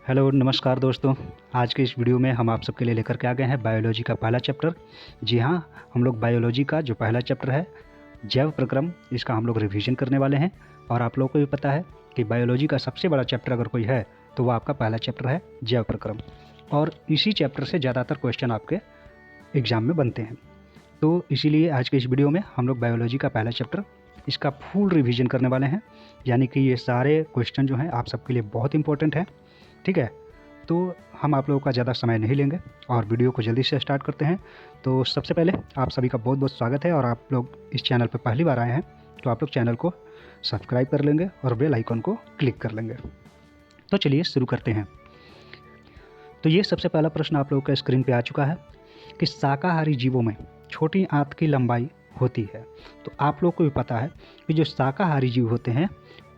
Hello नमस्कार दोस्तों। आज के इस वीडियो में हम आप सबके लिए लेकर के आ गए हैं बायोलॉजी का पहला चैप्टर। जी हाँ, हम लोग बायोलॉजी का जो पहला चैप्टर है जैव प्रक्रम, इसका हम लोग रिवीजन करने वाले हैं। और आप लोगों को भी पता है कि बायोलॉजी का सबसे बड़ा चैप्टर अगर कोई है तो वो आपका पहला चैप्टर है जैव प्रक्रम, और इसी चैप्टर से ज़्यादातर क्वेश्चन आपके एग्ज़ाम में बनते हैं। तो इसीलिए आज के इस वीडियो में हम लोग बायोलॉजी का पहला चैप्टर इसका फुल रिवीजन करने वाले हैं, यानी कि ये सारे क्वेश्चन जो हैं आप सबके लिए बहुत इंपॉर्टेंट हैं। ठीक है, तो हम आप लोगों का ज़्यादा समय नहीं लेंगे और वीडियो को जल्दी से स्टार्ट करते हैं। तो सबसे पहले आप सभी का बहुत बहुत स्वागत है, और आप लोग इस चैनल पर पहली बार आए हैं तो आप लोग चैनल को सब्सक्राइब कर लेंगे और बेल आइकन को क्लिक कर लेंगे। तो चलिए शुरू करते हैं। तो ये सबसे पहला प्रश्न आप लोगों का स्क्रीन पे आ चुका है कि शाकाहारी जीवों में छोटी आंत की लंबाई होती है। तो आप लोग को भी पता है कि जो शाकाहारी जीव होते हैं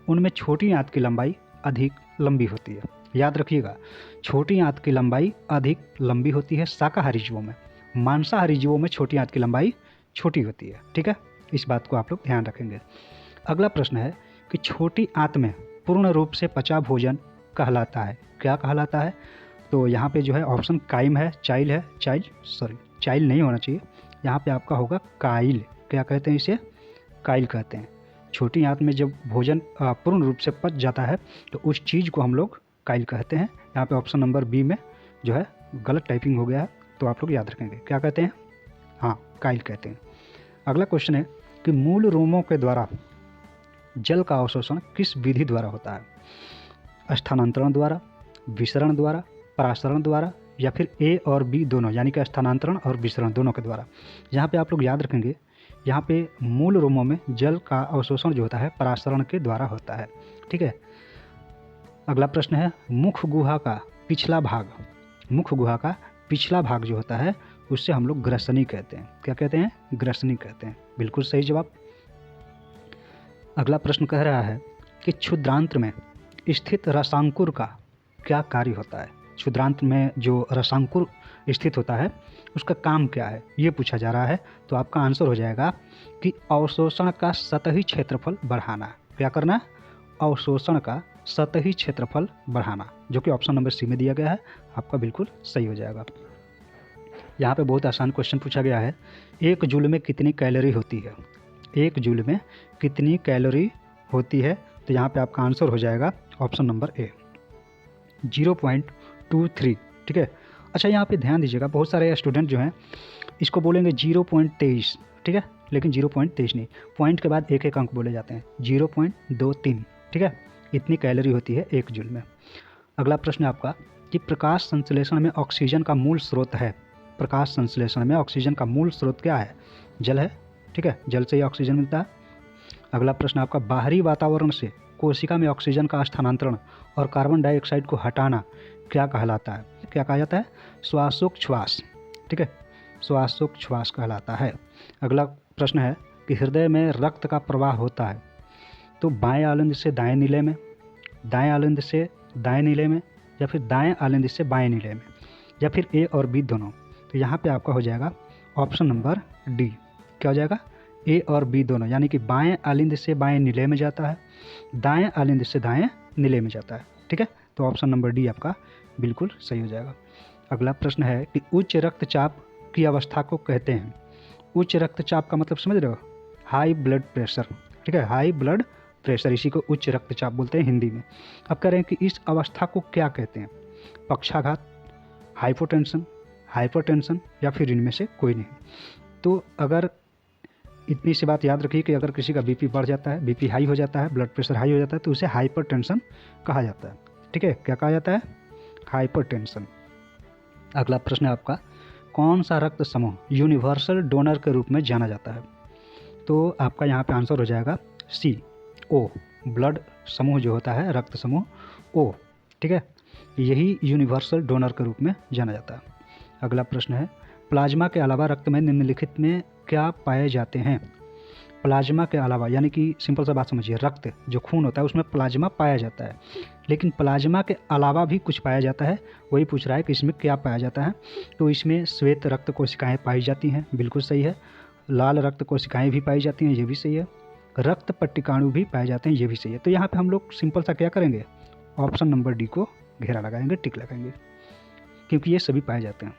उनमें छोटी आंत की लंबाई अधिक लंबी होती है। याद रखिएगा, छोटी आंत की लंबाई अधिक लंबी होती है शाकाहारी जीवों में। मांसाहारी जीवों में छोटी आंत की लंबाई छोटी होती है। ठीक है, इस बात को आप लोग ध्यान रखेंगे। अगला प्रश्न है कि छोटी आंत में पूर्ण रूप से पचा भोजन कहलाता है। क्या कहलाता है? तो यहाँ पे जो है ऑप्शन काइम है, चाइल है, चाइल नहीं होना चाहिए, यहाँ पे आपका होगा काइल। क्या कहते हैं इसे? काइल कहते हैं। छोटी आंत में जब भोजन पूर्ण रूप से पच जाता है तो उस चीज़ को हम लोग काइल कहते हैं। यहाँ पे ऑप्शन नंबर बी में जो है गलत टाइपिंग हो गया है, तो आप लोग याद रखेंगे। क्या कहते हैं? हाँ, काइल कहते हैं। अगला क्वेश्चन है कि मूल रोमों के द्वारा जल का अवशोषण किस विधि द्वारा होता है? स्थानांतरण द्वारा, विसरण द्वारा, परासरण द्वारा, या फिर ए और बी दोनों, यानी कि स्थानांतरण और विसरण दोनों के द्वारा। यहाँ पे आप लोग याद रखेंगे, यहाँ पे मूल रोमों में जल का अवशोषण जो होता है परासरण के द्वारा होता है। ठीक है। अगला प्रश्न है मुख गुहा का पिछला भाग, मुख गुहा का पिछला भाग जो होता है उससे हम लोग ग्रसनी कहते हैं। क्या कहते हैं? ग्रसनी कहते हैं। बिल्कुल सही जवाब। अगला प्रश्न कह रहा है कि क्षुद्रांत्र में स्थित रसांकुर का क्या कार्य होता है? क्षुद्रांत्र में जो रसांकुर स्थित होता है उसका काम क्या है, ये पूछा जा रहा है। तो आपका आंसर हो जाएगा कि अवशोषण का सतही क्षेत्रफल बढ़ाना। क्या करना? अवशोषण का सतही क्षेत्रफल बढ़ाना, जो कि ऑप्शन नंबर सी में दिया गया है। आपका बिल्कुल सही हो जाएगा। यहाँ पे बहुत आसान क्वेश्चन पूछा गया है, एक जूल में कितनी कैलोरी होती है? एक जूल में कितनी कैलोरी होती है? तो यहाँ पे आपका आंसर हो जाएगा ऑप्शन नंबर ए, 0.23। ठीक है। अच्छा, यहाँ पे ध्यान दीजिएगा, बहुत सारे स्टूडेंट जो हैं इसको बोलेंगे 0.23। ठीक है, लेकिन 0.23 नहीं, पॉइंट के बाद एक एक अंक बोले जाते हैं। 0.23। ठीक है, इतनी कैलोरी होती है एक जूल में। अगला प्रश्न है आपका कि प्रकाश संश्लेषण में ऑक्सीजन का मूल स्रोत है। प्रकाश संश्लेषण में ऑक्सीजन का मूल स्रोत क्या है? जल है। ठीक है, जल से ही ऑक्सीजन मिलता है। अगला प्रश्न आपका बाहरी वातावरण से कोशिका में ऑक्सीजन का स्थानांतरण और कार्बन डाइऑक्साइड को हटाना क्या कहलाता है? क्या कहा जाता है? श्वासोच्छ्वास। ठीक है, श्वासोच्छ्वास कहलाता है। अगला प्रश्न है कि हृदय में रक्त का प्रवाह होता है तो बाएं आलिंद से दाएं नीले में, दाएं आलिंद से दाएं नीले में, या फिर दाएं आलिंद से बाएं नीले में, या फिर ए और बी दोनों। तो यहाँ पे आपका हो जाएगा ऑप्शन नंबर डी। क्या हो जाएगा? ए और बी दोनों, यानी कि बाएं आलिंद से बाएं नीले में जाता है, दाएं आलिंद से दाएं नीले में जाता है। ठीक है, तो ऑप्शन नंबर डी आपका बिल्कुल सही हो जाएगा। अगला प्रश्न है कि उच्च रक्तचाप की अवस्था को कहते हैं। उच्च रक्तचाप का मतलब समझ रहे हो? High blood pressure. ठीक है, हाई ब्लड प्रेशर, इसी को उच्च रक्तचाप बोलते हैं हिंदी में। अब कह रहे हैं कि इस अवस्था को क्या कहते हैं? पक्षाघात, हाइपोटेंशन, या फिर इनमें से कोई नहीं। तो अगर इतनी सी बात याद रखिए कि अगर किसी का बीपी बढ़ जाता है, बीपी हाई हो जाता है, ब्लड प्रेशर हाई हो जाता है, तो उसे हाइपरटेंशन कहा जाता है। ठीक है, क्या कहा जाता है? हाइपरटेंशन। अगला प्रश्न है आपका, कौन सा रक्त समूह यूनिवर्सल डोनर के रूप में जाना जाता है? तो आपका यहाँ पे आंसर हो जाएगा सी, ओ। ब्लड समूह जो होता है, रक्त समूह ओ। ठीक है, यही यूनिवर्सल डोनर के रूप में जाना जाता है। अगला प्रश्न है, प्लाज्मा के अलावा रक्त में निम्नलिखित में क्या पाए जाते हैं? प्लाज्मा के अलावा, यानी कि सिंपल सा बात समझिए, रक्त जो खून होता है उसमें प्लाज्मा पाया जाता है, लेकिन प्लाज्मा के अलावा भी कुछ पाया जाता है। वही पूछ रहा है कि इसमें क्या पाया जाता है। तो इसमें श्वेत रक्त कोशिकाएं पाई जाती हैं, बिल्कुल सही है। लाल रक्त कोशिकाएं भी पाई जाती हैं, ये भी सही है। रक्त पट्टिकाणु भी पाए जाते हैं, ये भी सही है। तो यहाँ पे हम लोग सिंपल सा क्या करेंगे? ऑप्शन नंबर डी को घेरा लगाएंगे, टिक लगाएंगे, क्योंकि ये सभी पाए जाते हैं।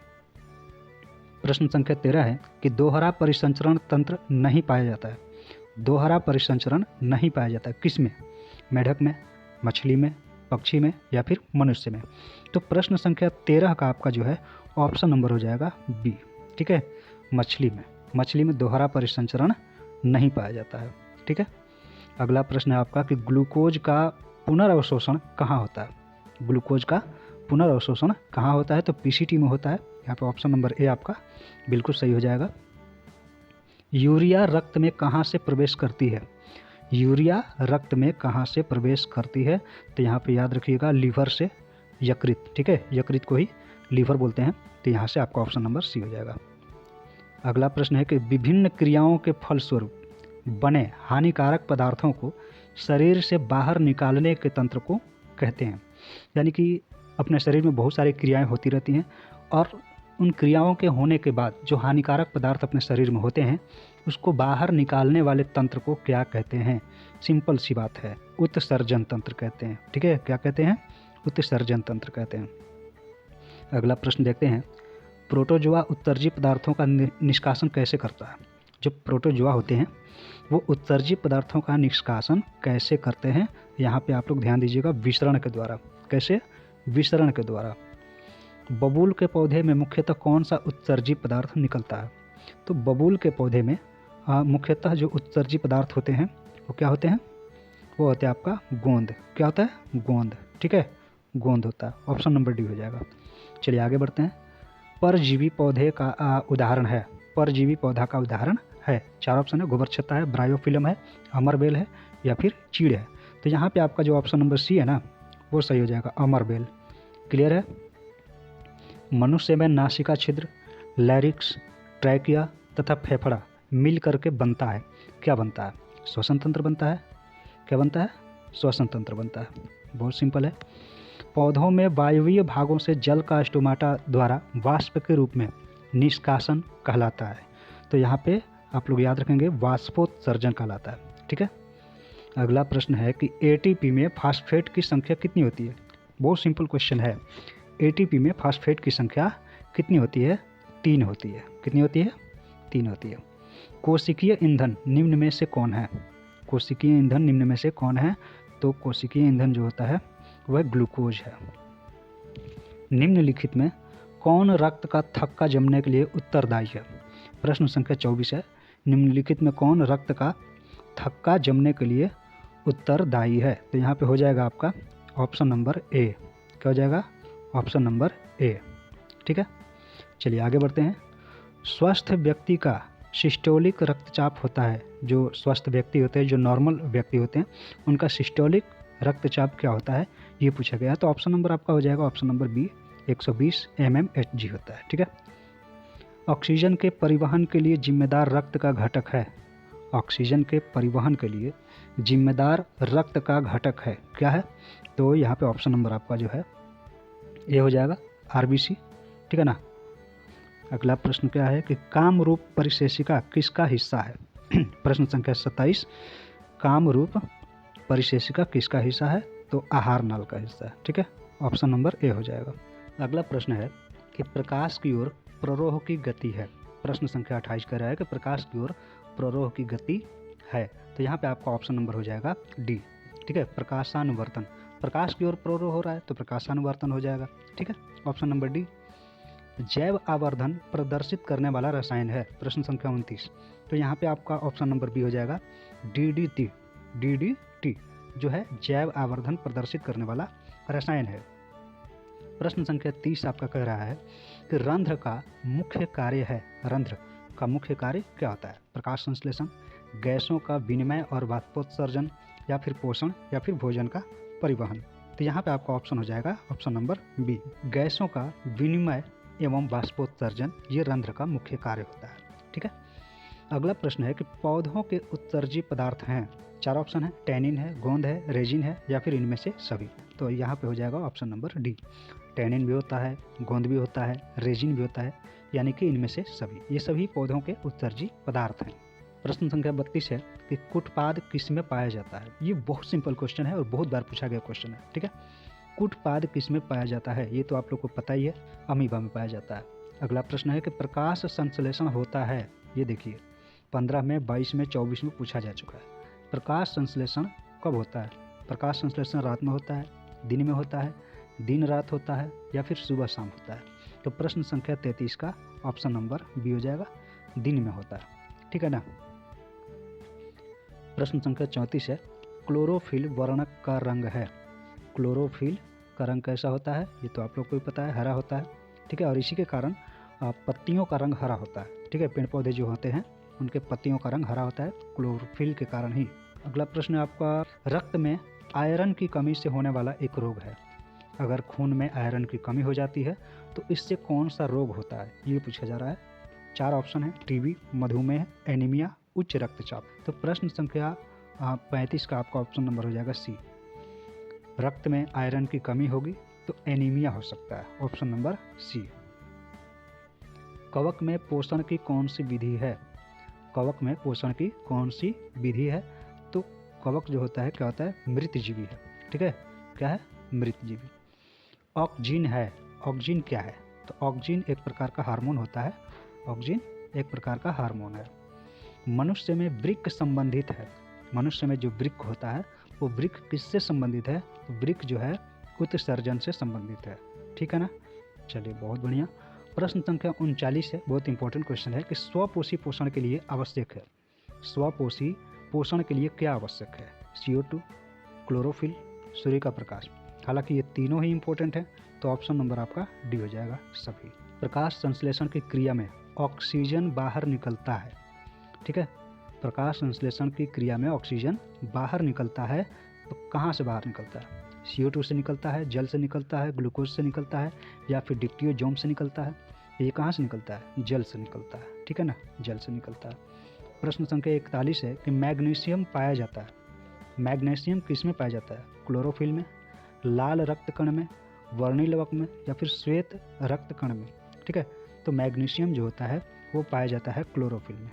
प्रश्न संख्या 13 है कि दोहरा परिसंचरण तंत्र नहीं पाया जाता है। दोहरा परिसंचरण नहीं पाया जाता है किस में? मेढक में, मछली में, पक्षी में या फिर मनुष्य में। तो प्रश्न संख्या 13 का आपका जो है ऑप्शन नंबर हो जाएगा बी। ठीक है, मछली में। मछली में दोहरा परिसंचरण नहीं पाया जाता है। ठीक है, अगला प्रश्न है आपका कि ग्लूकोज का पुनर्अवशोषण कहाँ होता है? ग्लूकोज का पुनर्अवशोषण कहाँ होता है? तो पीसीटी में होता है। यहाँ पे ऑप्शन नंबर ए आपका बिल्कुल सही हो जाएगा। यूरिया रक्त में कहाँ से प्रवेश करती है? यूरिया रक्त में कहाँ से प्रवेश करती है? तो यहाँ पे याद रखिएगा लीवर से, यकृत। ठीक है, यकृत को ही लीवर बोलते हैं। तो यहाँ से आपका ऑप्शन नंबर सी हो जाएगा। अगला प्रश्न है कि विभिन्न क्रियाओं के फलस्वरूप बने हानिकारक पदार्थों को शरीर से बाहर निकालने के तंत्र को कहते हैं। यानी कि अपने शरीर में बहुत सारी क्रियाएं होती रहती हैं और उन क्रियाओं के होने के बाद जो हानिकारक पदार्थ अपने शरीर में होते हैं उसको बाहर निकालने वाले तंत्र को क्या कहते हैं? सिंपल सी बात है, उत्सर्जन तंत्र कहते हैं। ठीक है, क्या कहते हैं? उत्सर्जन तंत्र कहते हैं। अगला प्रश्न देखते हैं, प्रोटोजोआ उत्सर्जी पदार्थों का निष्कासन कैसे करता है? जो प्रोटोजोआ होते हैं वो उत्सर्जी पदार्थों का निष्कासन कैसे करते हैं? यहाँ पे आप लोग ध्यान दीजिएगा, विसरण के द्वारा। कैसे? विसरण के द्वारा। बबूल के पौधे में मुख्यतः कौन सा उत्सर्जी पदार्थ निकलता है? तो बबूल के पौधे में मुख्यतः जो उत्सर्जी पदार्थ होते हैं वो क्या होते हैं? वो होते हैं आपका गोंद। क्या होता है? गोंद। ठीक है, गोंद होता है। ऑप्शन नंबर डी हो जाएगा। चलिए आगे बढ़ते हैं। परजीवी पौधे का उदाहरण है। परजीवी पौधा का उदाहरण है। चार ऑप्शन है, गोबर छत्ता है, ब्रायोफिल्म है, अमरबेल है या फिर चीड़ है। तो यहाँ पे आपका जो ऑप्शन नंबर सी है ना वो सही हो जाएगा, अमरबेल। क्लियर है? मनुष्य में नासिका छिद्र, लैरिक्स, ट्रैकिया तथा फेफड़ा मिल करके बनता है। क्या बनता है? श्वसन तंत्र बनता है। क्या बनता है? श्वसन तंत्र बनता है। बहुत सिंपल है। पौधों में वायवीय भागों से जल का स्टोमाटा द्वारा वाष्प के रूप में निष्कासन कहलाता है। तो यहाँ पे आप लोग याद रखेंगे वाष्पोत्सर्जन कहलाता है। ठीक है, अगला प्रश्न है कि एटीपी में फास्फेट की संख्या कितनी होती है? बहुत सिंपल क्वेश्चन है। एटीपी में फास्फेट की संख्या कितनी होती है? 3 होती है। कितनी होती है? 3 होती है। कोशिकीय ईंधन निम्न में से कौन है? कोशिकीय ईंधन निम्न में से कौन है? तो कोशिकीय ईंधन जो होता है वह ग्लूकोज है। निम्नलिखित में कौन रक्त का थक्का जमने के लिए उत्तरदायी है? प्रश्न संख्या 24 है। निम्नलिखित में कौन रक्त का थक्का जमने के लिए उत्तरदायी है? तो यहाँ पे हो जाएगा आपका ऑप्शन नंबर ए। क्या हो जाएगा? Option number A. ठीक है, चलिए आगे बढ़ते हैं। स्वस्थ व्यक्ति का सिस्टोलिक रक्तचाप होता है। जो स्वस्थ व्यक्ति होते हैं, जो नॉर्मल व्यक्ति होते हैं, उनका सिस्टोलिक रक्तचाप क्या होता है ये पूछा गया है। तो ऑप्शन नंबर आपका हो जाएगा ऑप्शन नंबर बी, 120 mmHg होता है। ठीक है, ऑक्सीजन के परिवहन के लिए जिम्मेदार रक्त का घटक है। ऑक्सीजन के परिवहन के लिए जिम्मेदार रक्त का घटक है। क्या है? तो यहाँ पे ऑप्शन नंबर आपका जो है ये हो जाएगा आरबीसी। ठीक है ना। अगला प्रश्न क्या है कि कामरूप परिशेषिका किसका हिस्सा है? प्रश्न संख्या 27, कामरूप परिशेषिका किसका हिस्सा है? तो आहार नाल का हिस्सा है। ठीक है, ऑप्शन नंबर ए हो जाएगा। अगला प्रश्न है कि प्रकाश की ओर प्ररोह की गति है। प्रश्न संख्या 28 कह रहा है कि प्रकाश की ओर प्ररोह की गति है। तो यहाँ पे आपका ऑप्शन नंबर हो जाएगा डी। ठीक है, प्रकाशानुवर्तन। प्रकाश की ओर प्ररोह हो रहा है तो प्रकाशानुवर्तन हो जाएगा। ठीक है, ऑप्शन नंबर डी। जैव आवर्धन प्रदर्शित करने वाला रसायन है। प्रश्न संख्या 29। तो यहाँ पे आपका ऑप्शन नंबर बी हो जाएगा DDT। DDT जो है जैव आवर्धन प्रदर्शित करने वाला रसायन है। प्रश्न संख्या 30 आपका कह रहा है कि रंध्र का मुख्य कार्य है। रंध्र का मुख्य कार्य क्या होता है? प्रकाश संश्लेषण, गैसों का विनिमय और वाष्पोत्सर्जन, या फिर पोषण, या फिर भोजन का परिवहन। तो यहाँ पे आपका ऑप्शन हो जाएगा ऑप्शन नंबर बी, गैसों का विनिमय एवं वाष्पोत्सर्जन, ये रंध्र का मुख्य कार्य होता है। ठीक है, अगला प्रश्न है कि पौधों के उत्सर्जी पदार्थ हैं। 4 ऑप्शन है, टैनिन है, गोंद है, रेजिन है, या फिर इनमें से सभी। तो यहाँ पे हो जाएगा ऑप्शन नंबर डी। टैनिन भी होता है, गोंद भी होता है, रेजिन भी होता है, यानी कि इनमें से सभी। ये सभी पौधों के उत्सर्जी पदार्थ हैं। प्रश्न संख्या 32 है कि कुटपाद किस में पाया जाता है। ये बहुत सिंपल क्वेश्चन है और बहुत बार पूछा गया क्वेश्चन है। ठीक है, कुटपाद किस में पाया जाता है? ये तो आप लोग को पता ही है, अमीबा में पाया जाता है। अगला प्रश्न है कि प्रकाश संश्लेषण होता है, ये देखिए 15 में, 22 में, 24 में पूछा जा चुका है। प्रकाश संश्लेषण कब होता है? प्रकाश संश्लेषण रात में होता है, दिन में होता है, दिन रात होता है, या फिर सुबह शाम होता है? तो प्रश्न संख्या 33 का ऑप्शन नंबर बी हो जाएगा, दिन में होता है। ठीक है ना। प्रश्न संख्या 34 है, क्लोरोफिल वर्णक का रंग है। क्लोरोफिल का रंग कैसा होता है? ये तो आप लोग को भी पता है, हरा होता है। ठीक है, और इसी के कारण पत्तियों का रंग हरा होता है। ठीक है, पेड़ पौधे जो होते हैं उनके पत्तियों का रंग हरा होता है क्लोरोफिल के कारण ही। अगला प्रश्न आपका, रक्त में आयरन की कमी से होने वाला एक रोग है। अगर खून में आयरन की कमी हो जाती है तो इससे कौन सा रोग होता है? ये पूछा जा रहा है। 4 ऑप्शन है, टीबी, मधुमेह, एनीमिया, उच्च रक्तचाप। तो प्रश्न संख्या 35 का आपका ऑप्शन नंबर हो जाएगा सी। रक्त में आयरन की कमी होगी तो एनीमिया हो सकता है, ऑप्शन नंबर सी। कवक में पोषण की कौन सी विधि है? कवक में पोषण की कौन सी विधि है? तो कवक जो होता है क्या होता है? मृतजीवी है। ठीक है, क्या है? मृतजीवी। ऑक्जीन है, ऑक्जीन क्या है? तो ऑक्जीन एक प्रकार का हार्मोन होता है। ऑक्जीन एक प्रकार का हार्मोन है। मनुष्य में वृक्क संबंधित है। मनुष्य में जो वृक्क होता है वो वृक्क किससे संबंधित है? तो वृक्क जो है उत्सर्जन से संबंधित है। ठीक है ना। चलिए, बहुत बढ़िया। प्रश्न संख्या 39 है, बहुत इंपॉर्टेंट क्वेश्चन है कि स्वपोषी पोषण के लिए आवश्यक है। स्वपोषी पोषण के लिए क्या आवश्यक है? CO2, क्लोरोफिल, सूर्य का प्रकाश। हालांकि ये तीनों ही इंपॉर्टेंट है, तो ऑप्शन नंबर आपका डी हो जाएगा सभी। प्रकाश संश्लेषण की क्रिया में ऑक्सीजन बाहर निकलता है। ठीक है, प्रकाश संश्लेषण की क्रिया में ऑक्सीजन बाहर निकलता है, तो कहाँ से बाहर निकलता है? CO2 से निकलता है, जल से निकलता है, ग्लूकोज से निकलता है, या फिर डिक्टियोजोम से निकलता है? ये कहाँ से निकलता है? जल से निकलता है। ठीक है ना, जल से निकलता है। प्रश्न संख्या 41 है कि मैग्नीशियम पाया जाता है। मैग्नीशियम किस में पाया जाता है? क्लोरोफिल में, लाल रक्त कण में, वर्णिलवक में, या फिर श्वेत रक्त कण में? ठीक है, तो मैग्नीशियम जो होता है वो पाया जाता है क्लोरोफिल में।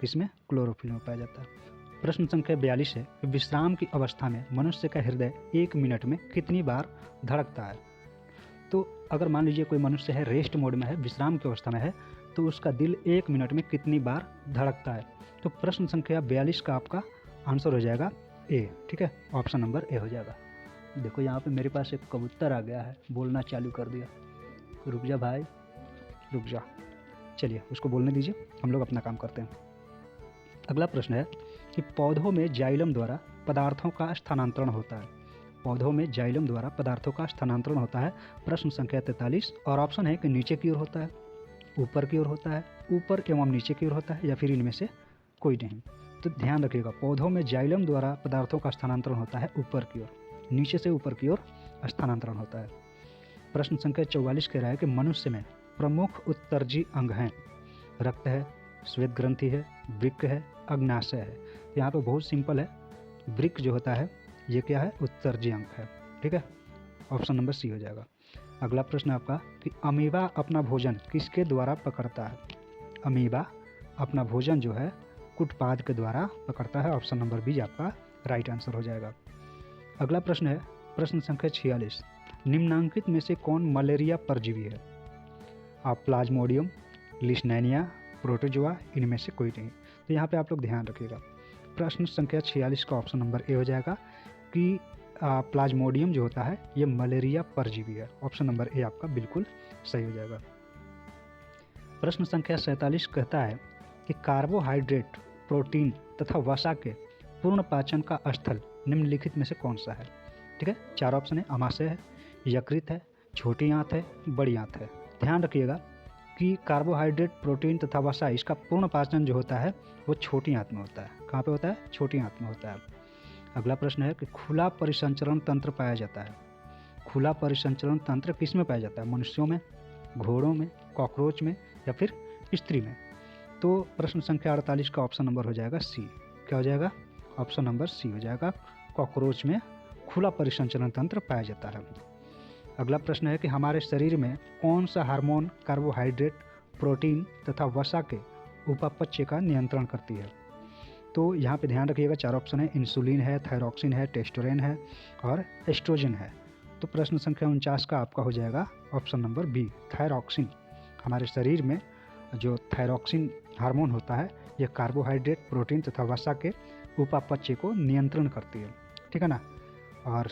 किसमें? क्लोरोफिल में पाया जाता है। प्रश्न संख्या 42 है, विश्राम की अवस्था में मनुष्य का हृदय 1 मिनट में कितनी बार धड़कता है? तो अगर मान लीजिए कोई मनुष्य है, रेस्ट मोड में है, विश्राम की अवस्था में है, तो उसका दिल 1 मिनट में कितनी बार धड़कता है? तो प्रश्न संख्या 42 का आपका आंसर हो जाएगा ए। ठीक है, ऑप्शन नंबर ए हो जाएगा। देखो यहाँ पे मेरे पास एक कबूतर आ गया है, बोलना चालू कर दिया। रुक जा भाई, रुक जा। चलिए, उसको बोलने दीजिए, हम लोग अपना काम करते हैं। अगला प्रश्न है कि पौधों में जाइलम द्वारा पदार्थों का स्थानांतरण होता है। पौधों में जाइलम द्वारा पदार्थों का स्थानांतरण होता है। प्रश्न संख्या 43, और ऑप्शन है कि नीचे की ओर होता है, ऊपर की ओर होता है, ऊपर एवं नीचे की ओर होता है, या फिर इनमें से कोई नहीं। तो ध्यान रखिएगा, पौधों में जाइलम द्वारा पदार्थों का स्थानांतरण होता है ऊपर की ओर, नीचे से ऊपर की ओर स्थानांतरण होता है। प्रश्न संख्या 44 कह रहा है कि मनुष्य में प्रमुख उत्सर्जी अंग हैं। रक्त है, श्वेत ग्रंथि है, वृक्क है, अग्नाशय है। यहाँ पे बहुत सिंपल है, वृक्क जो होता है ये क्या है? उत्सर्जी अंग है। ठीक है, ऑप्शन नंबर सी हो जाएगा। अगला प्रश्न आपका कि अमीबा अपना भोजन किसके द्वारा पकड़ता है? अमीबा अपना भोजन जो है कुटपाद के द्वारा पकड़ता है, ऑप्शन नंबर बी आपका राइट आंसर हो जाएगा। अगला प्रश्न है प्रश्न संख्या 46, निम्नांकित में से कौन मलेरिया परजीवी है? प्लाज्मोडियम, लिस्टैनिया, प्रोटोजोआ, इनमें से कोई नहीं। तो यहाँ पे आप लोग ध्यान रखिएगा, प्रश्न संख्या 46 का ऑप्शन नंबर ए हो जाएगा कि प्लाज्मोडियम जो होता है ये मलेरिया परजीवी है। ऑप्शन नंबर ए आपका बिल्कुल सही हो जाएगा। प्रश्न संख्या 47 कहता है कि कार्बोहाइड्रेट, प्रोटीन तथा वसा के पूर्ण पाचन का स्थल निम्नलिखित में से कौन सा है? ठीक है, 4 ऑप्शन है, अमाशय है, यकृत है, छोटी आंत है, बड़ी आंत है। ध्यान रखिएगा कि कार्बोहाइड्रेट, प्रोटीन तथा वसा, इसका पूर्ण पाचन जो होता है वो छोटी आंत में होता है। कहाँ पे होता है? छोटी आंत में होता है। अगला प्रश्न है कि खुला परिसंचरण तंत्र पाया जाता है। खुला परिसंचरण तंत्र किस में पाया जाता है? मनुष्यों में, घोड़ों में, कॉकरोच में, या फिर स्त्री में? तो प्रश्न संख्या 48 का ऑप्शन नंबर हो जाएगा सी। क्या हो जाएगा? ऑप्शन नंबर सी हो जाएगा, कॉकरोच में खुला परिसंचरण तंत्र पाया जाता है। अगला प्रश्न है कि हमारे शरीर में कौन सा हार्मोन कार्बोहाइड्रेट, प्रोटीन तथा वसा के उपापचय का नियंत्रण करती है? तो यहाँ पे ध्यान रखिएगा, 4 ऑप्शन है, इंसुलिन है, थायरॉक्सिन है, टेस्टोरेन है और एस्ट्रोजन है। तो प्रश्न संख्या 49 का आपका हो जाएगा ऑप्शन नंबर बी, थायरॉक्सिन। हमारे शरीर में जो थायरॉक्सिन हार्मोन होता है, यह कार्बोहाइड्रेट, प्रोटीन तथा वसा के उपापचय को नियंत्रण करती है। ठीक है ना। और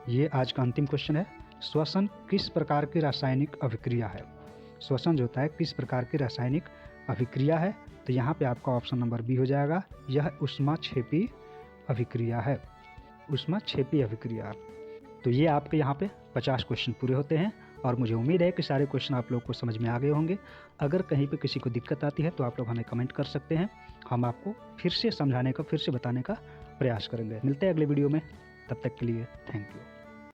ये आज का अंतिम क्वेश्चन है, श्वसन किस प्रकार की रासायनिक अभिक्रिया है? श्वसन जो होता है किस प्रकार की रासायनिक अभिक्रिया है? तो यहाँ पे आपका ऑप्शन नंबर बी हो जाएगा, यह ऊष्माक्षेपी अभिक्रिया है, ऊष्माक्षेपी अभिक्रिया। तो ये आपके यहाँ पे 50 क्वेश्चन पूरे होते हैं और मुझे उम्मीद है कि सारे क्वेश्चन आप लोग को समझ में आ गए होंगे। अगर कहीं पे किसी को दिक्कत आती है तो आप लोग हमें कमेंट कर सकते हैं, हम आपको फिर से समझाने का, फिर से बताने का प्रयास करेंगे। मिलते हैं अगले वीडियो में, तब तक के लिए थैंक यू।